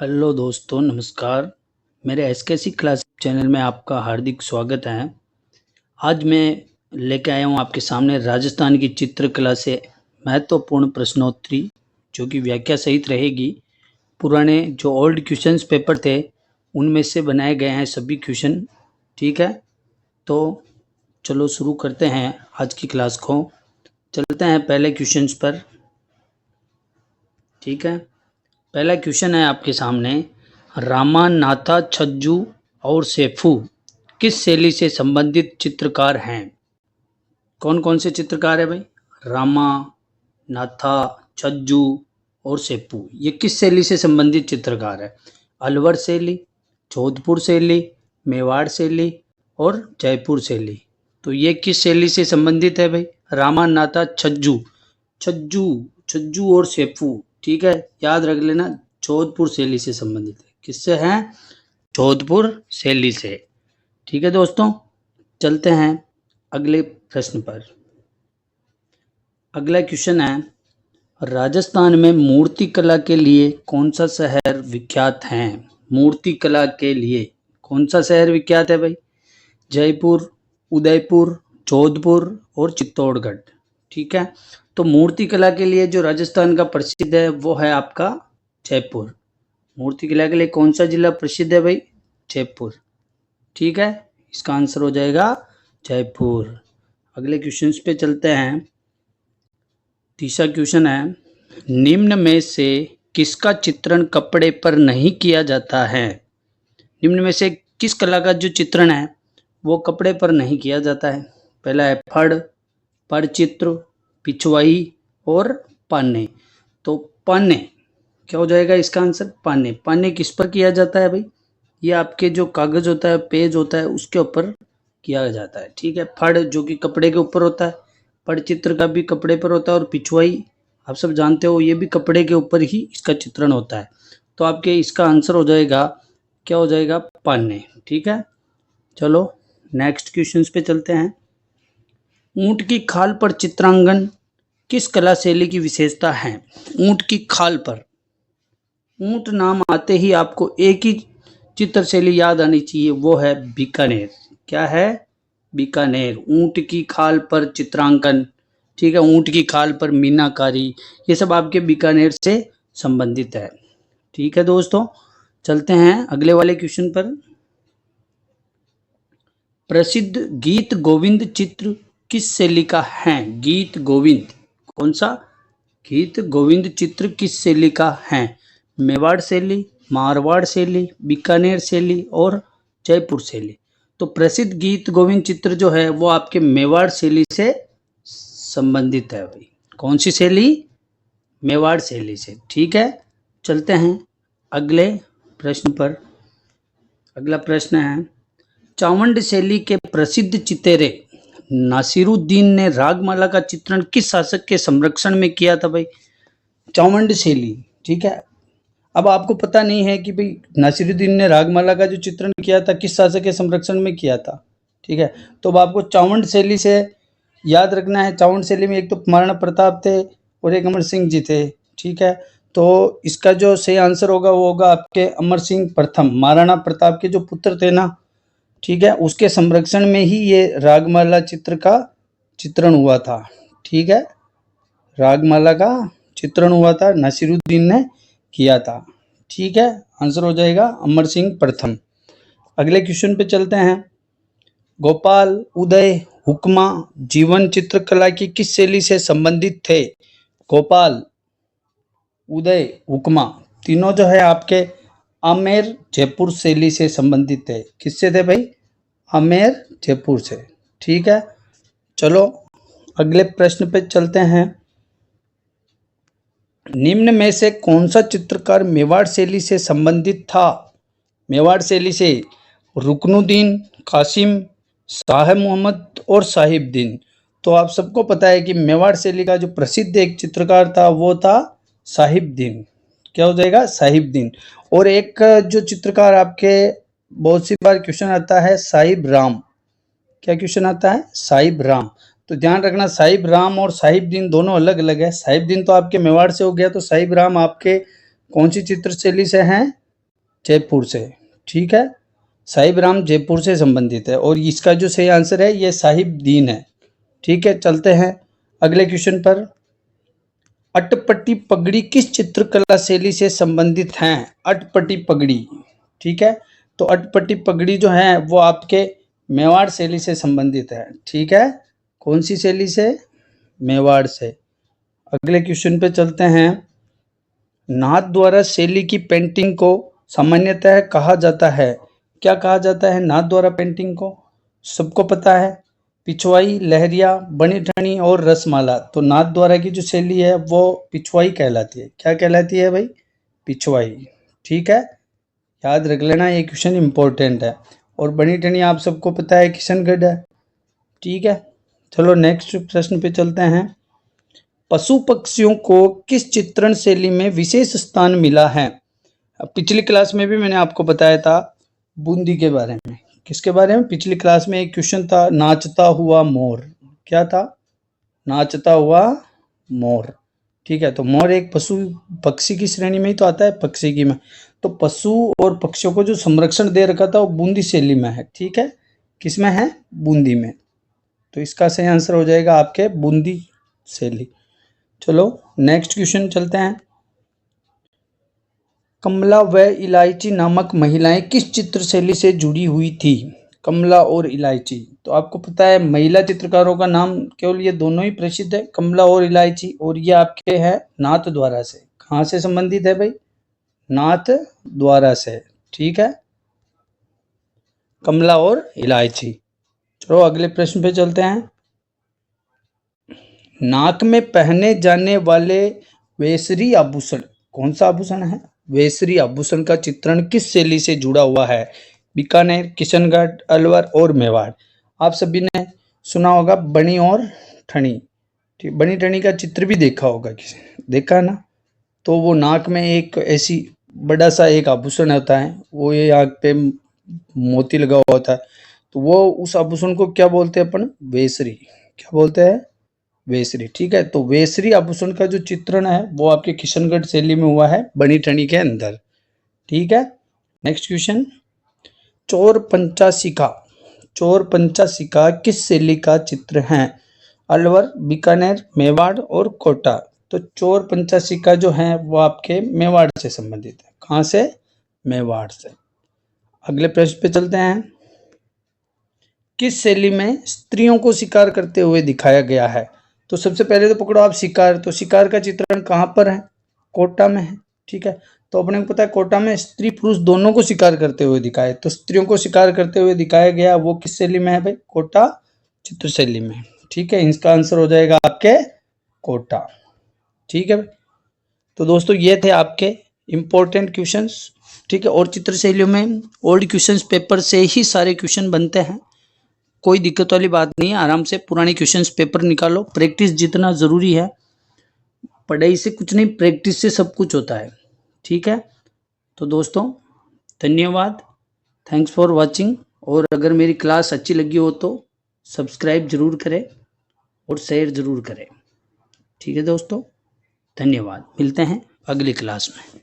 Hello दोस्तों, नमस्कार। मेरे एसकेसी क्लास चैनल में आपका हार्दिक स्वागत है। आज मैं लेके आया हूँ आपके सामने राजस्थान की चित्रकला से महत्वपूर्ण प्रश्नोत्तरी, जो कि व्याख्या सहित रहेगी। पुराने जो ओल्ड क्वेश्चंस पेपर थे उनमें से बनाए गए हैं सभी क्वेश्चन। ठीक है, तो चलो शुरू करते हैं आज की क्लास को। चलते हैं पहले क्वेश्चंस पर। ठीक है, पहला क्वेश्चन है आपके सामने। रामा, नाथा, छज्जू और सेफू किस शैली से संबंधित चित्रकार हैं? कौन कौन से चित्रकार है भाई? रामा, नाथा, छज्जू और सेफू, ये किस शैली से संबंधित चित्रकार है? अलवर शैली, जोधपुर शैली, मेवाड़ शैली और जयपुर शैली। तो ये किस शैली से संबंधित है भाई? रामा, नाथा, छज्जू। छज्जू, छज्जू और सेफू, ठीक है, याद रख लेना, जोधपुर शैली से संबंधित है। किससे हैं? जोधपुर शैली से। ठीक है दोस्तों, चलते हैं अगले प्रश्न पर। अगला क्वेश्चन है, राजस्थान में मूर्ति कला के लिए कौन सा शहर विख्यात है? मूर्ति कला के लिए कौन सा शहर विख्यात है भाई? जयपुर, उदयपुर, जोधपुर और चित्तौड़गढ़। ठीक है, तो मूर्ति कला के लिए जो राजस्थान का प्रसिद्ध है वो है आपका जयपुर। मूर्ति कला के लिए कौन सा जिला प्रसिद्ध है भाई? जयपुर। ठीक है, इसका आंसर हो जाएगा जयपुर। अगले क्वेश्चन पे चलते हैं। तीसरा क्वेश्चन है, निम्न में से किसका चित्रण कपड़े पर नहीं किया जाता है? निम्न में से किस कला का जो चित्रण है वो कपड़े पर नहीं किया जाता है? पहला है फड़, परचित्र, पिछवाई और पाने। तो पाने क्या हो जाएगा इसका आंसर? पाने। पाने किस पर किया जाता है भाई? ये आपके जो कागज होता है, पेज होता है, उसके ऊपर किया जाता है। ठीक है, फड़ जो कि कपड़े के ऊपर होता है, पटचित्र का भी कपड़े पर होता है, और पिछवाई आप सब जानते हो ये भी कपड़े के ऊपर ही इसका चित्रण होता है। तो आपके इसका आंसर हो जाएगा, क्या हो जाएगा? पाने। ठीक है, चलो नेक्स्ट क्वेश्चन पे चलते हैं। ऊंट की खाल पर चित्रांकन किस कला शैली की विशेषता है? ऊंट की खाल पर, ऊंट नाम आते ही आपको एक ही चित्र शैली याद आनी चाहिए, वो है बीकानेर। क्या है? बीकानेर। ऊंट की खाल पर चित्रांकन, ठीक है, ऊंट की खाल पर मीनाकारी, ये सब आपके बीकानेर से संबंधित है। ठीक है दोस्तों, चलते हैं अगले वाले क्वेश्चन पर। प्रसिद्ध गीत गोविंद चित्र किस शैली का है? गीत गोविंद, कौन सा? गीत गोविंद चित्र किस शैली का है? मेवाड़ शैली, मारवाड़ शैली, बीकानेर शैली और जयपुर शैली। तो प्रसिद्ध गीत गोविंद चित्र जो है वो आपके मेवाड़ शैली से संबंधित है भाई। कौन सी शैली? मेवाड़ शैली से। ठीक है, चलते हैं अगले प्रश्न पर। अगला प्रश्न है, चावंड शैली के प्रसिद्ध चितेरे नासिरुद्दीन ने रागमाला का चित्रण किस शासक के संरक्षण में किया था भाई? चावंड शैली, ठीक है। अब आपको पता नहीं है कि भाई नासिरुद्दीन ने रागमाला का जो चित्रण किया था किस शासक के संरक्षण में किया था, ठीक है। तो अब आपको चावंड शैली से याद रखना है। चावंड शैली में एक तो महाराणा प्रताप थे और एक अमर सिंह जी थे, ठीक है। तो इसका जो सही आंसर होगा वो होगा आपके अमर सिंह प्रथम, महाराणा प्रताप के जो पुत्र थे ना, ठीक है, उसके संरक्षण में ही ये रागमाला चित्र का चित्रण हुआ था। ठीक है, रागमाला का चित्रण हुआ था, नासिरुद्दीन ने किया था। ठीक है, आंसर हो जाएगा अमर सिंह प्रथम। अगले क्वेश्चन पे चलते हैं। गोपाल, उदय, हुक्मा जीवन चित्रकला की किस शैली से संबंधित थे? गोपाल, उदय, हुक्मा तीनों जो है आपके आमेर जयपुर शैली से संबंधित थे। किससे थे भाई? आमेर जयपुर से। ठीक है, चलो अगले प्रश्न पे चलते हैं। निम्न में से कौन सा चित्रकार मेवाड़ शैली से संबंधित था? मेवाड़ शैली से रुकनुद्दीन, कासिम, शाह मोहम्मद और साहिबदीन। तो आप सबको पता है कि मेवाड़ शैली का जो प्रसिद्ध एक चित्रकार था वो था साहिबदीन। क्या हो जाएगा? साहिबदीन। और एक जो चित्रकार आपके बहुत सी बार क्वेश्चन आता है, साहिब राम। क्या क्वेश्चन आता है? साहिब राम। तो ध्यान रखना, साहिब राम और साहिबदीन दोनों अलग अलग है। साहिबदीन तो आपके मेवाड़ से हो गया, तो साहिब राम आपके कौन सी चित्र शैली से हैं? जयपुर से, ठीक है। साहिब राम जयपुर से संबंधित है और इसका जो सही आंसर है ये साहिब दीन है, ठीक है। चलते हैं अगले क्वेश्चन पर। अटपटी पगड़ी किस चित्रकला शैली से संबंधित हैं? अटपटी पगड़ी, ठीक है। तो अटपटी पगड़ी जो है वो आपके मेवाड़ शैली से संबंधित है, ठीक है। कौन सी शैली से? मेवाड़ से। अगले क्वेश्चन पे चलते हैं। नाथ द्वारा शैली की पेंटिंग को सामान्यतः कहा जाता है, क्या कहा जाता है नाथ द्वारा पेंटिंग को? सबको पता है, पिछवाई, लहरिया, बनी ठनी और रसमाला। तो नाथ द्वारा की जो शैली है वो पिछवाई कहलाती है। क्या कहलाती है भाई? पिछवाई, ठीक है। याद रख लेना, ये क्वेश्चन इंपॉर्टेंट है। और बनी ठनी आप सबको पता है किशनगढ़ है, ठीक है। चलो नेक्स्ट प्रश्न पे चलते हैं। पशु पक्षियों को किस चित्रण शैली में विशेष स्थान मिला है? पिछली क्लास में भी मैंने आपको बताया था बूंदी के बारे में। किसके बारे में? पिछली क्लास में एक क्वेश्चन था, नाचता हुआ मोर। क्या था? नाचता हुआ मोर, ठीक है। तो मोर एक पशु पक्षी की श्रेणी में ही तो आता है, पक्षी की में। तो पशु और पक्षियों को जो संरक्षण दे रखा था वो बूंदी शैली में है, ठीक है। किसमें है? बूंदी में। तो इसका सही आंसर हो जाएगा आपके बूंदी शैली। चलो नेक्स्ट क्वेश्चन चलते हैं। कमला व इलायची नामक महिलाएं किस चित्र शैली से जुड़ी हुई थी? कमला और इलायची, तो आपको पता है महिला चित्रकारों का नाम केवल ये दोनों ही प्रसिद्ध है, कमला और इलायची। और ये आपके है नाथ द्वारा से। कहाँ से संबंधित है भाई? नाथ द्वारा से, ठीक है। कमला और इलायची। चलो अगले प्रश्न पे चलते हैं। नाक में पहने जाने वाले वेसरी आभूषण, कौन सा आभूषण है? वेसरी आभूषण का चित्रण किस शैली से जुड़ा हुआ है? बीकानेर, किशनगढ़, अलवर और मेवाड़। आप सभी ने सुना होगा बनी और ठनी, ठीक। बनी ठनी का चित्र भी देखा होगा, किसी देखा ना? तो वो नाक में एक ऐसी बड़ा सा एक आभूषण होता है, वो ये आँख पे मोती लगा हुआ होता है। तो वो उस आभूषण को क्या बोलते हैं अपन? वेसरी। क्या बोलते हैं? वेसरी, ठीक है। तो वेसरी आभूषण का जो चित्रण है वो आपके किशनगढ़ शैली में हुआ है, बनी ठनी के अंदर, ठीक है। Next question. चोर पंचाशिका, चोर पंचाशिका किस शैली का चित्र है? अलवर, बीकानेर, मेवाड़ और कोटा। तो चोर पंचाशिका जो है वो आपके मेवाड़ से संबंधित है। कहाँ से? मेवाड़ से। अगले प्रश्न पे चलते हैं। किस शैली में स्त्रियों को शिकार करते हुए दिखाया गया है? तो सबसे पहले तो पकड़ो आप शिकार। तो शिकार का चित्रण कहाँ पर है? कोटा में है, ठीक है। तो अपने को पता है कोटा में स्त्री पुरुष दोनों को शिकार करते हुए दिखाए। तो स्त्रियों को शिकार करते हुए दिखाया गया वो किस शैली में है भाई? कोटा चित्र शैली में, ठीक है। इसका आंसर हो जाएगा आपके कोटा, ठीक है। तो दोस्तों ये थे आपके इम्पोर्टेंट क्वेश्चंस, ठीक है। और चित्र शैलियों में ओल्ड क्वेश्चंस पेपर से ही सारे क्वेश्चन बनते हैं, कोई दिक्कत वाली बात नहीं है। आराम से पुराने क्वेश्चंस पेपर निकालो। प्रैक्टिस जितना ज़रूरी है, पढ़ाई से कुछ नहीं, प्रैक्टिस से सब कुछ होता है, ठीक है। तो दोस्तों धन्यवाद, थैंक्स फॉर वाचिंग। और अगर मेरी क्लास अच्छी लगी हो तो सब्सक्राइब ज़रूर करें और शेयर ज़रूर करें, ठीक है दोस्तों। धन्यवाद, मिलते हैं अगली क्लास में।